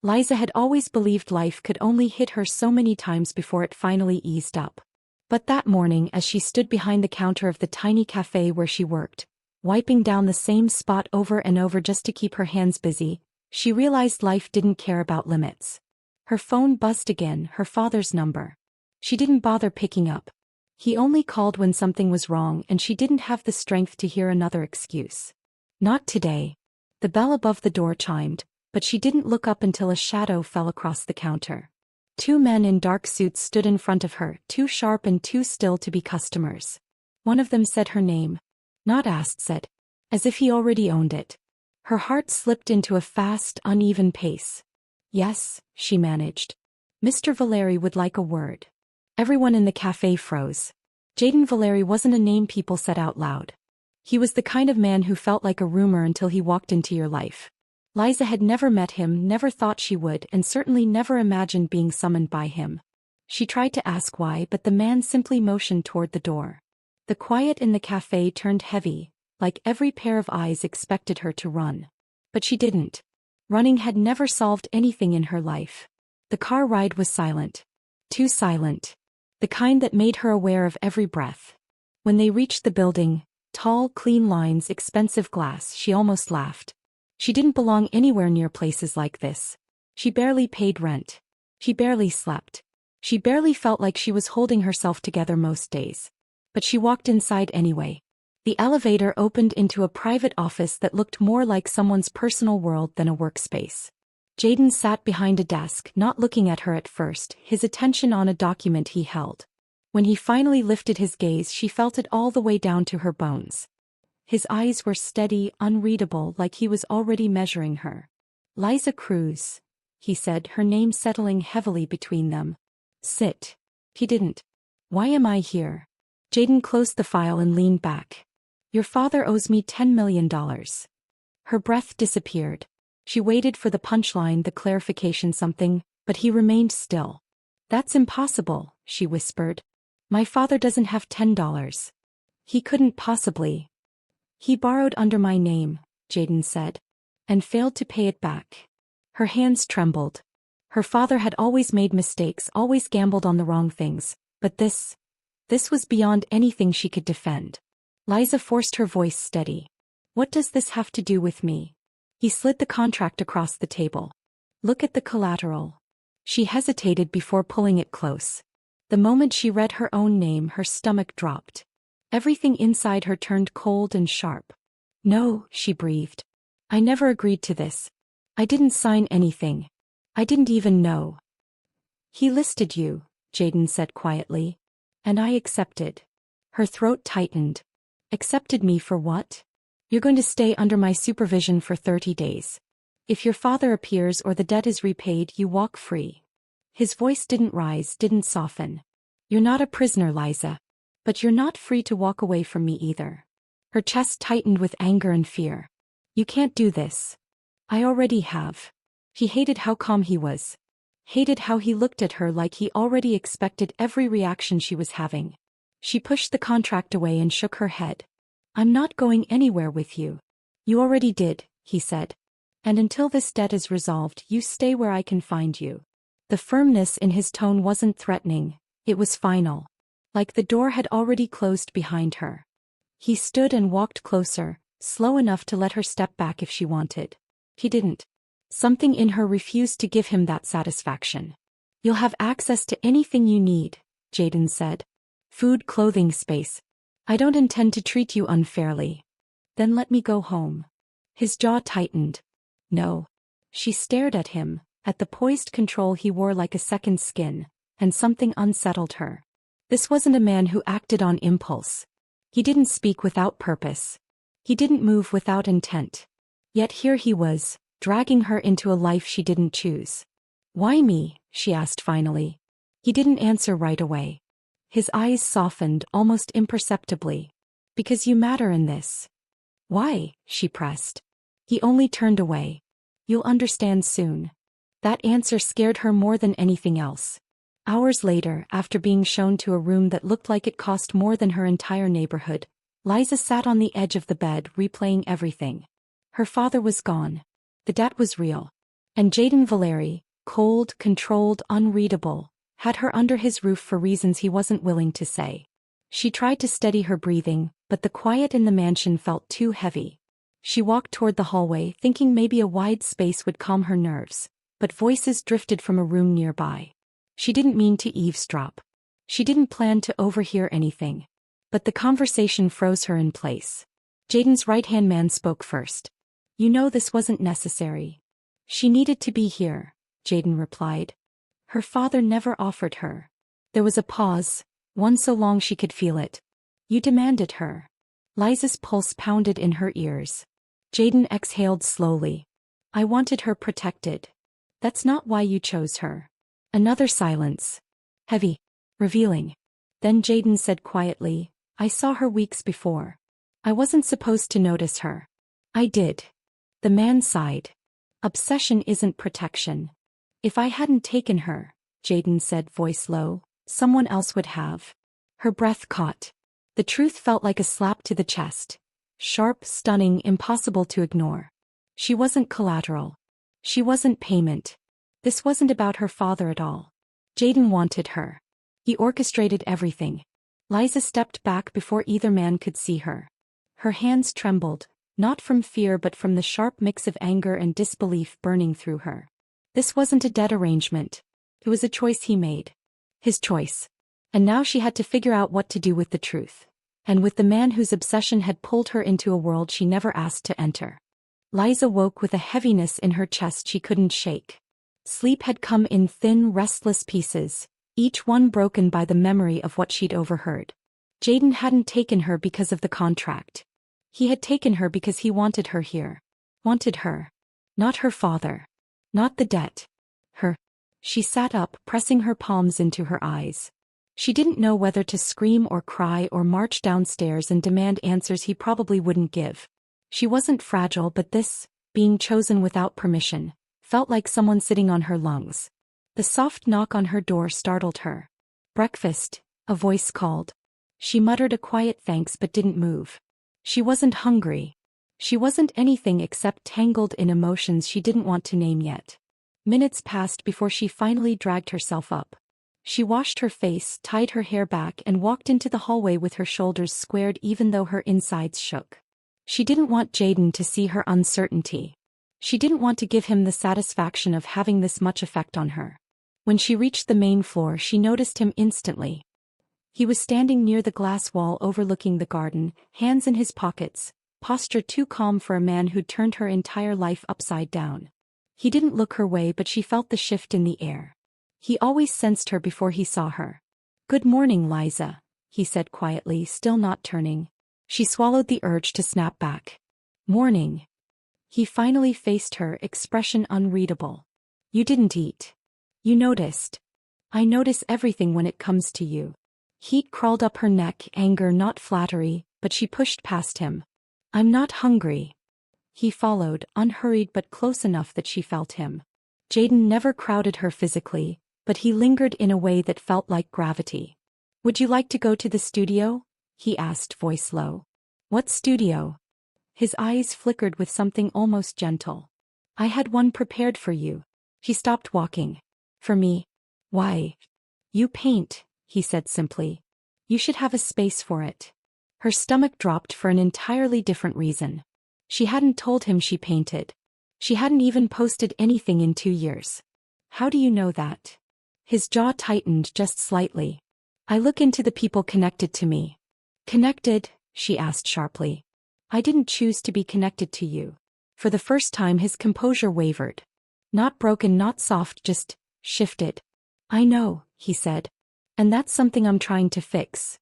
Liza had always believed life could only hit her so many times before it finally eased up. But that morning, as she stood behind the counter of the tiny cafe where she worked, wiping down the same spot over and over just to keep her hands busy, she realized life didn't care about limits. Her phone buzzed again, her father's number. She didn't bother picking up. He only called when something was wrong, and she didn't have the strength to hear another excuse. Not today. The bell above the door chimed, but she didn't look up until a shadow fell across the counter. Two men in dark suits stood in front of her, too sharp and too still to be customers. One of them said her name. Not asked, said. As if he already owned it. Her heart slipped into a fast, uneven pace. Yes, she managed. Mr. Valeri would like a word. Everyone in the cafe froze. Jaden Valeri wasn't a name people said out loud. He was the kind of man who felt like a rumor until he walked into your life. Liza had never met him, never thought she would, and certainly never imagined being summoned by him. She tried to ask why, but the man simply motioned toward the door. The quiet in the cafe turned heavy, like every pair of eyes expected her to run. But she didn't. Running had never solved anything in her life. The car ride was silent. Too silent. The kind that made her aware of every breath. When they reached the building, tall, clean lines, expensive glass, she almost laughed. She didn't belong anywhere near places like this. She barely paid rent. She barely slept. She barely felt like she was holding herself together most days. But she walked inside anyway. The elevator opened into a private office that looked more like someone's personal world than a workspace. Jaden sat behind a desk, not looking at her at first, his attention on a document he held. When he finally lifted his gaze, she felt it all the way down to her bones. His eyes were steady, unreadable, like he was already measuring her. Liza Cruz, he said, her name settling heavily between them. Sit. He didn't. Why am I here? Jaden closed the file and leaned back. Your father owes me $10 million. Her breath disappeared. She waited for the punchline, the clarification, something, but he remained still. That's impossible, she whispered. My father doesn't have $10. He couldn't possibly. He borrowed under my name, Jaden said, and failed to pay it back. Her hands trembled. Her father had always made mistakes, always gambled on the wrong things, but this was beyond anything she could defend. Liza forced her voice steady. What does this have to do with me? He slid the contract across the table. Look at the collateral. She hesitated before pulling it close. The moment she read her own name, her stomach dropped. Everything inside her turned cold and sharp. No, she breathed. I never agreed to this. I didn't sign anything. I didn't even know. He listed you, Jaden said quietly. And I accepted. Her throat tightened. Accepted me for what? You're going to stay under my supervision for 30 days. If your father appears or the debt is repaid, you walk free. His voice didn't rise, didn't soften. You're not a prisoner, Liza. But you're not free to walk away from me either. Her chest tightened with anger and fear. You can't do this. I already have. She hated how calm he was. Hated how he looked at her like he already expected every reaction she was having. She pushed the contract away and shook her head. I'm not going anywhere with you. You already did, he said. And until this debt is resolved, you stay where I can find you. The firmness in his tone wasn't threatening, it was final. Like the door had already closed behind her. He stood and walked closer, slow enough to let her step back if she wanted. He didn't. Something in her refused to give him that satisfaction. You'll have access to anything you need, Jaden said. Food, clothing, space. I don't intend to treat you unfairly. Then let me go home. His jaw tightened. No. She stared at him, at the poised control he wore like a second skin, and something unsettled her. This wasn't a man who acted on impulse. He didn't speak without purpose. He didn't move without intent. Yet here he was, dragging her into a life she didn't choose. Why me? She asked finally. He didn't answer right away. His eyes softened almost imperceptibly. Because you matter in this. Why? She pressed. He only turned away. You'll understand soon. That answer scared her more than anything else. Hours later, after being shown to a room that looked like it cost more than her entire neighborhood, Liza sat on the edge of the bed replaying everything. Her father was gone. The debt was real. And Jaden Valeri, cold, controlled, unreadable, had her under his roof for reasons he wasn't willing to say. She tried to steady her breathing, but the quiet in the mansion felt too heavy. She walked toward the hallway thinking maybe a wide space would calm her nerves, but voices drifted from a room nearby. She didn't mean to eavesdrop. She didn't plan to overhear anything. But the conversation froze her in place. Jaden's right-hand man spoke first. "You know this wasn't necessary." "She needed to be here," Jaden replied. "Her father never offered her." There was a pause, one so long she could feel it. "You demanded her." Liza's pulse pounded in her ears. Jaden exhaled slowly. "I wanted her protected." "That's not why you chose her." Another silence. Heavy. Revealing. Then Jaden said quietly, "I saw her weeks before. I wasn't supposed to notice her." "I did." The man sighed. "Obsession isn't protection." "If I hadn't taken her," Jaden said, voice low, "someone else would have." Her breath caught. The truth felt like a slap to the chest. Sharp, stunning, impossible to ignore. She wasn't collateral. She wasn't payment. This wasn't about her father at all. Jaden wanted her. He orchestrated everything. Liza stepped back before either man could see her. Her hands trembled, not from fear but from the sharp mix of anger and disbelief burning through her. This wasn't a dead arrangement. It was a choice he made. His choice. And now she had to figure out what to do with the truth. And with the man whose obsession had pulled her into a world she never asked to enter. Liza woke with a heaviness in her chest she couldn't shake. Sleep had come in thin, restless pieces, each one broken by the memory of what she'd overheard. Jaden hadn't taken her because of the contract. He had taken her because he wanted her here. Wanted her. Not her father. Not the debt. Her. She sat up, pressing her palms into her eyes. She didn't know whether to scream or cry or march downstairs and demand answers he probably wouldn't give. She wasn't fragile, but this, being chosen without permission, felt like someone sitting on her lungs. The soft knock on her door startled her. "Breakfast," a voice called. She muttered a quiet thanks but didn't move. She wasn't hungry. She wasn't anything except tangled in emotions she didn't want to name yet. Minutes passed before she finally dragged herself up. She washed her face, tied her hair back and walked into the hallway with her shoulders squared even though her insides shook. She didn't want Jaden to see her uncertainty. She didn't want to give him the satisfaction of having this much effect on her. When she reached the main floor she noticed him instantly. He was standing near the glass wall overlooking the garden, hands in his pockets, posture too calm for a man who'd turned her entire life upside down. He didn't look her way but she felt the shift in the air. He always sensed her before he saw her. "Good morning, Liza," he said quietly, still not turning. She swallowed the urge to snap back. "Morning." He finally faced her, expression unreadable. "You didn't eat." "You noticed." "I notice everything when it comes to you." Heat crawled up her neck, anger not flattery, but she pushed past him. "I'm not hungry." He followed, unhurried but close enough that she felt him. Jaden never crowded her physically, but he lingered in a way that felt like gravity. "Would you like to go to the studio?" he asked, voice low. "What studio?" His eyes flickered with something almost gentle. "I had one prepared for you." She stopped walking. "For me?" "Why?" "You paint," he said simply. "You should have a space for it." Her stomach dropped for an entirely different reason. She hadn't told him she painted. She hadn't even posted anything in 2 years. "How do you know that?" His jaw tightened just slightly. "I look into the people connected to me." "Connected?" she asked sharply. "I didn't choose to be connected to you." For the first time his composure wavered. Not broken, not soft, just shifted. "I know," he said. "And that's something I'm trying to fix."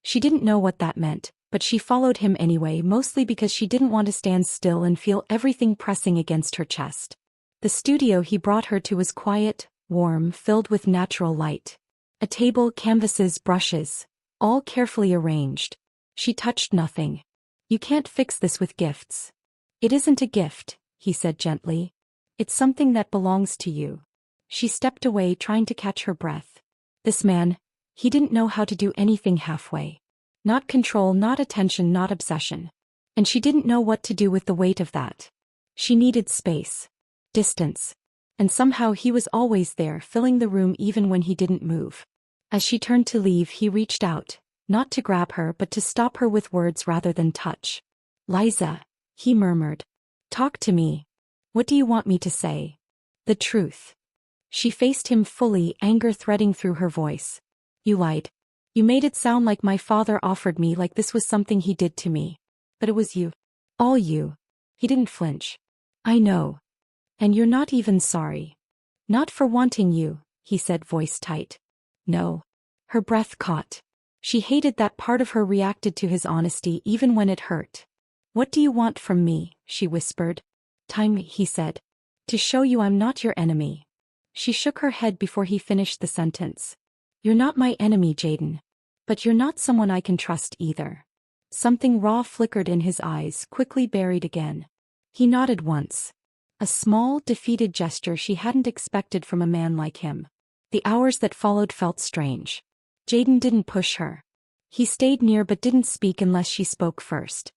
She didn't know what that meant, but she followed him anyway, mostly because she didn't want to stand still and feel everything pressing against her chest. The studio he brought her to was quiet, warm, filled with natural light. A table, canvases, brushes, all carefully arranged. She touched nothing. "You can't fix this with gifts." "It isn't a gift," he said gently. "It's something that belongs to you." She stepped away, trying to catch her breath. This man, he didn't know how to do anything halfway. Not control, not attention, not obsession. And she didn't know what to do with the weight of that. She needed space. Distance. And somehow he was always there, filling the room even when he didn't move. As she turned to leave, he reached out, not to grab her but to stop her with words rather than touch. "Liza," he murmured. "Talk to me. What do you want me to say?" "The truth." She faced him fully, anger threading through her voice. "You lied. You made it sound like my father offered me, like this was something he did to me. But it was you. All you." He didn't flinch. "I know. And you're not even sorry." "Not for wanting you," he said, voice tight. "No." Her breath caught. She hated that part of her reacted to his honesty even when it hurt. "What do you want from me?" she whispered. "Time," he said. "To show you I'm not your enemy." She shook her head before he finished the sentence. "You're not my enemy, Jaden. But you're not someone I can trust either." Something raw flickered in his eyes, quickly buried again. He nodded once. A small, defeated gesture she hadn't expected from a man like him. The hours that followed felt strange. Jaden didn't push her. He stayed near but didn't speak unless she spoke first.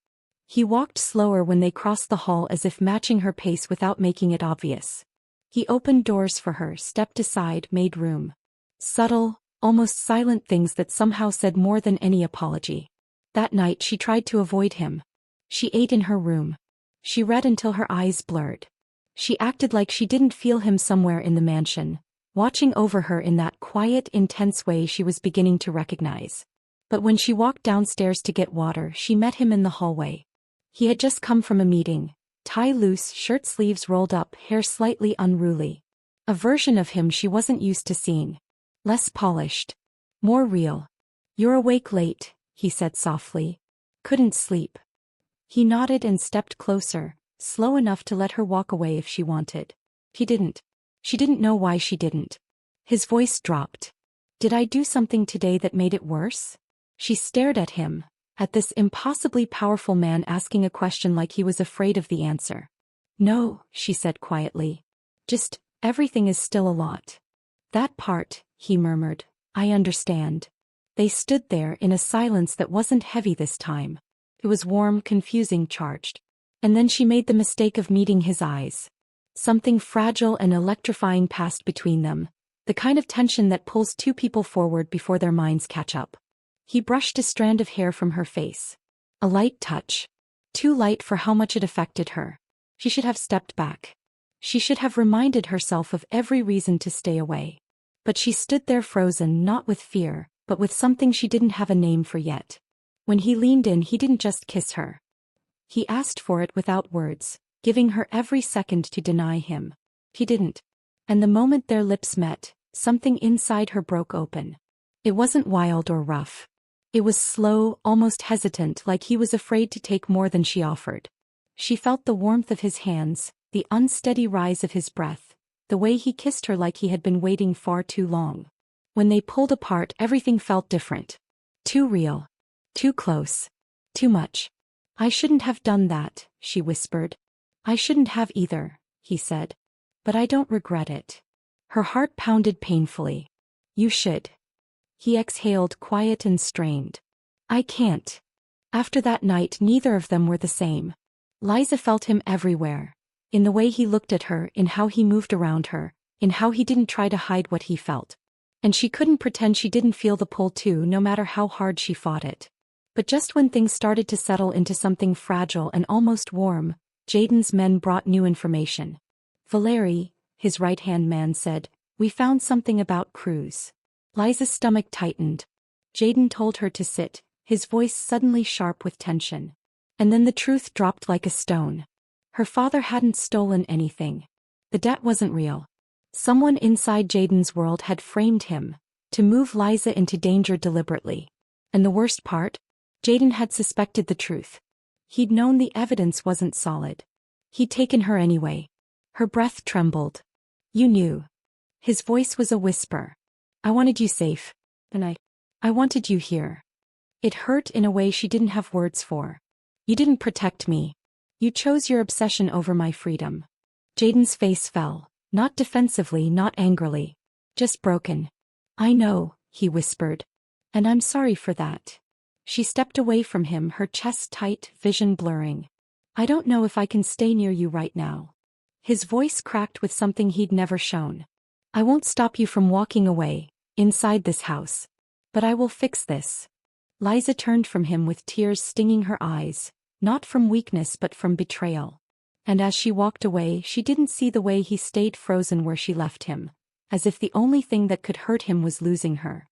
He walked slower when they crossed the hall, as if matching her pace without making it obvious. He opened doors for her, stepped aside, made room. Subtle, almost silent things that somehow said more than any apology. That night she tried to avoid him. She ate in her room. She read until her eyes blurred. She acted like she didn't feel him somewhere in the mansion, watching over her in that quiet, intense way she was beginning to recognize. But when she walked downstairs to get water, she met him in the hallway. He had just come from a meeting, tie loose, shirt sleeves rolled up, hair slightly unruly. A version of him she wasn't used to seeing. Less polished. More real. "You're awake late," he said softly. "Couldn't sleep." He nodded and stepped closer, slow enough to let her walk away if she wanted. He didn't. She didn't know why she didn't. His voice dropped. "Did I do something today that made it worse?" She stared at him, at this impossibly powerful man asking a question like he was afraid of the answer. "No," she said quietly. "Just, everything is still a lot." "That part," he murmured. "I understand." They stood there in a silence that wasn't heavy this time. It was warm, confusing, charged. And then she made the mistake of meeting his eyes. Something fragile and electrifying passed between them, the kind of tension that pulls two people forward before their minds catch up. He brushed a strand of hair from her face. A light touch. Too light for how much it affected her. She should have stepped back. She should have reminded herself of every reason to stay away. But she stood there frozen, not with fear, but with something she didn't have a name for yet. When he leaned in, he didn't just kiss her. He asked for it without words, giving her every second to deny him. He didn't. And the moment their lips met, something inside her broke open. It wasn't wild or rough. It was slow, almost hesitant, like he was afraid to take more than she offered. She felt the warmth of his hands, the unsteady rise of his breath, the way he kissed her like he had been waiting far too long. When they pulled apart, everything felt different. Too real. Too close. Too much. "I shouldn't have done that," she whispered. "I shouldn't have either," he said. "But I don't regret it." Her heart pounded painfully. "You should." He exhaled, quiet and strained. "I can't." After that night, neither of them were the same. Liza felt him everywhere. In the way he looked at her, in how he moved around her, in how he didn't try to hide what he felt. And she couldn't pretend she didn't feel the pull too, no matter how hard she fought it. But just when things started to settle into something fragile and almost warm, Jaden's men brought new information. "Valeri," his right-hand man said, "we found something about Cruz." Liza's stomach tightened. Jaden told her to sit, his voice suddenly sharp with tension. And then the truth dropped like a stone. Her father hadn't stolen anything. The debt wasn't real. Someone inside Jaden's world had framed him, to move Liza into danger deliberately. And the worst part? Jaden had suspected the truth. He'd known the evidence wasn't solid. He'd taken her anyway. Her breath trembled. "You knew." His voice was a whisper. "I wanted you safe. And I wanted you here." It hurt in a way she didn't have words for. "You didn't protect me. You chose your obsession over my freedom." Jaden's face fell, not defensively, not angrily. Just broken. "I know," he whispered. "And I'm sorry for that." She stepped away from him, her chest tight, vision blurring. "I don't know if I can stay near you right now." His voice cracked with something he'd never shown. "I won't stop you from walking away, inside this house. But I will fix this." Liza turned from him with tears stinging her eyes, not from weakness but from betrayal. And as she walked away, she didn't see the way he stayed frozen where she left him, as if the only thing that could hurt him was losing her.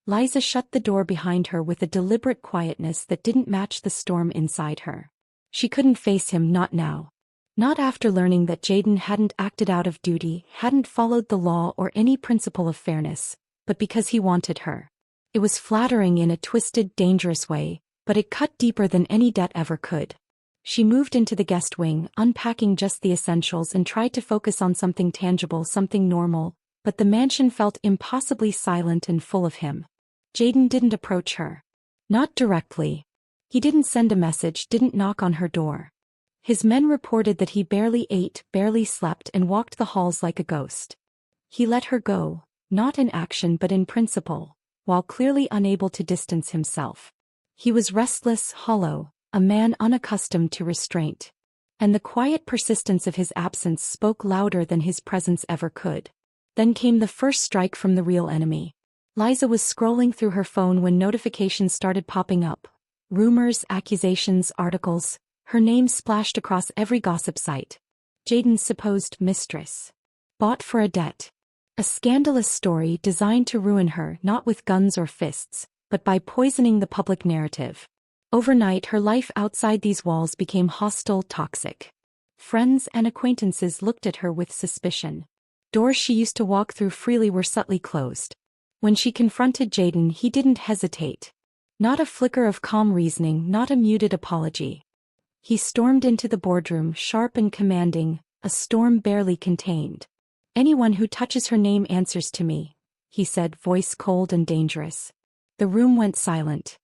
Liza shut the door behind her with a deliberate quietness that didn't match the storm inside her. She couldn't face him, not now. Not after learning that Jaden hadn't acted out of duty, hadn't followed the law or any principle of fairness, but because he wanted her. It was flattering in a twisted, dangerous way, but it cut deeper than any debt ever could. She moved into the guest wing, unpacking just the essentials, and tried to focus on something tangible, something normal, but the mansion felt impossibly silent and full of him. Jaden didn't approach her. Not directly. He didn't send a message, didn't knock on her door. His men reported that he barely ate, barely slept, and walked the halls like a ghost. He let her go, not in action but in principle, while clearly unable to distance himself. He was restless, hollow, a man unaccustomed to restraint. And the quiet persistence of his absence spoke louder than his presence ever could. Then came the first strike from the real enemy. Liza was scrolling through her phone when notifications started popping up. Rumors, accusations, articles. Her name splashed across every gossip site. Jaden's supposed mistress. Bought for a debt. A scandalous story designed to ruin her, not with guns or fists, but by poisoning the public narrative. Overnight, her life outside these walls became hostile, toxic. Friends and acquaintances looked at her with suspicion. Doors she used to walk through freely were subtly closed. When she confronted Jaden, he didn't hesitate. Not a flicker of calm reasoning, not a muted apology. He stormed into the boardroom, sharp and commanding, a storm barely contained. "Anyone who touches her name answers to me," he said, voice cold and dangerous. The room went silent.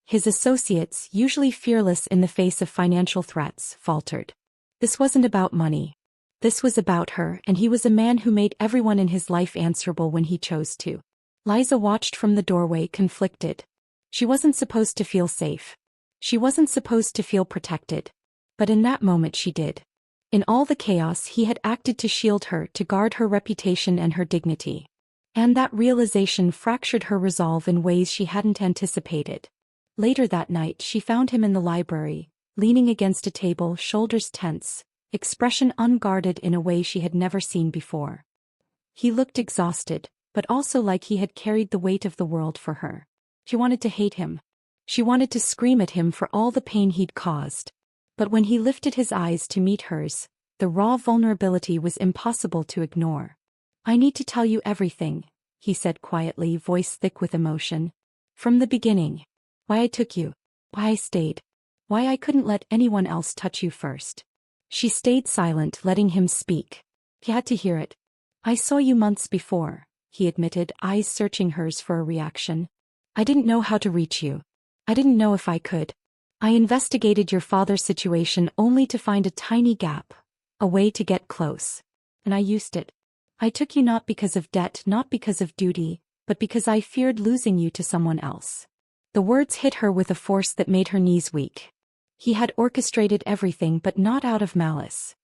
His associates, usually fearless in the face of financial threats, faltered. This wasn't about money. This was about her, and he was a man who made everyone in his life answerable when he chose to. Liza watched from the doorway, conflicted. She wasn't supposed to feel safe. She wasn't supposed to feel protected. But in that moment she did. In all the chaos, he had acted to shield her, to guard her reputation and her dignity. And that realization fractured her resolve in ways she hadn't anticipated. Later that night, she found him in the library, leaning against a table, shoulders tense, expression unguarded in a way she had never seen before. He looked exhausted, but also like he had carried the weight of the world for her. She wanted to hate him. She wanted to scream at him for all the pain he'd caused. But when he lifted his eyes to meet hers, the raw vulnerability was impossible to ignore. "I need to tell you everything," he said quietly, voice thick with emotion. "From the beginning. Why I took you. Why I stayed. Why I couldn't let anyone else touch you first." She stayed silent, letting him speak. He had to hear it. "I saw you months before," he admitted, eyes searching hers for a reaction. "I didn't know how to reach you. I didn't know if I could. I investigated your father's situation only to find a tiny gap, a way to get close. And I used it. I took you not because of debt, not because of duty, but because I feared losing you to someone else." The words hit her with a force that made her knees weak. He had orchestrated everything, but not out of malice.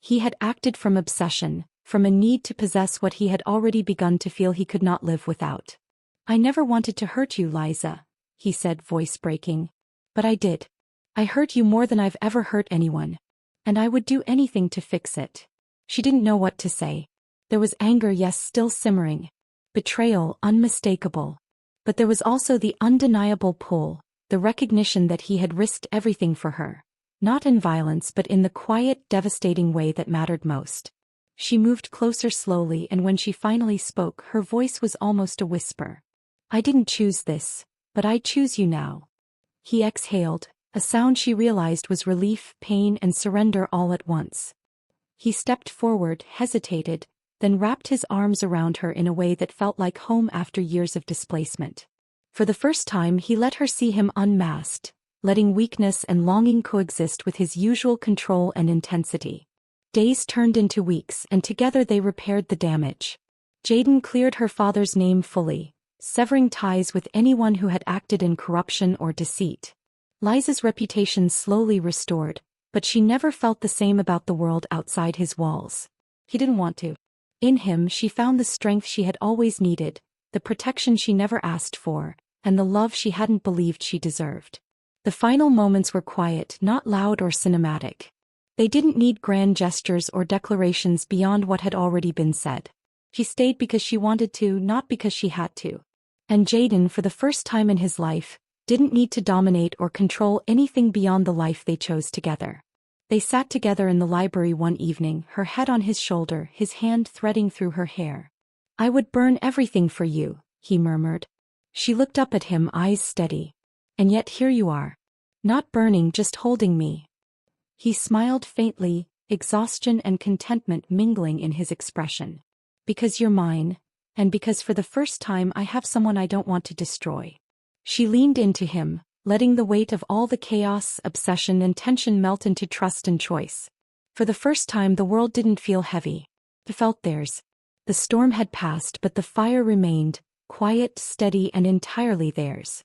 He had acted from obsession, from a need to possess what he had already begun to feel he could not live without. "I never wanted to hurt you, Liza," he said, voice breaking. "But I did. I hurt you more than I've ever hurt anyone. And I would do anything to fix it." She didn't know what to say. There was anger, yes, still simmering. Betrayal, unmistakable. But there was also the undeniable pull, the recognition that he had risked everything for her. Not in violence but in the quiet, devastating way that mattered most. She moved closer slowly, and when she finally spoke, her voice was almost a whisper. "I didn't choose this, but I choose you now." He exhaled, a sound she realized was relief, pain, and surrender all at once. He stepped forward, hesitated, then wrapped his arms around her in a way that felt like home after years of displacement. For the first time, he let her see him unmasked, letting weakness and longing coexist with his usual control and intensity. Days turned into weeks, and together they repaired the damage. Jaden cleared her father's name fully, severing ties with anyone who had acted in corruption or deceit. Liza's reputation slowly restored, But she never felt the same about the world outside his walls. He didn't want to. In him she found the strength she had always needed, the protection she never asked for, and the love she hadn't believed she deserved. The final moments were quiet, not loud or cinematic. They didn't need grand gestures or declarations beyond what had already been said. She stayed because she wanted to, not because she had to. And Jaden, for the first time in his life, didn't need to dominate or control anything beyond the life they chose together. They sat together in the library one evening, her head on his shoulder, his hand threading through her hair. "I would burn everything for you," he murmured. She looked up at him, eyes steady. "And yet here you are. Not burning, just holding me." He smiled faintly, exhaustion and contentment mingling in his expression. "Because you're mine, and because for the first time I have someone I don't want to destroy." She leaned into him, letting the weight of all the chaos, obsession and tension melt into trust and choice. For the first time the world didn't feel heavy. It felt theirs. The storm had passed but the fire remained, quiet, steady and entirely theirs.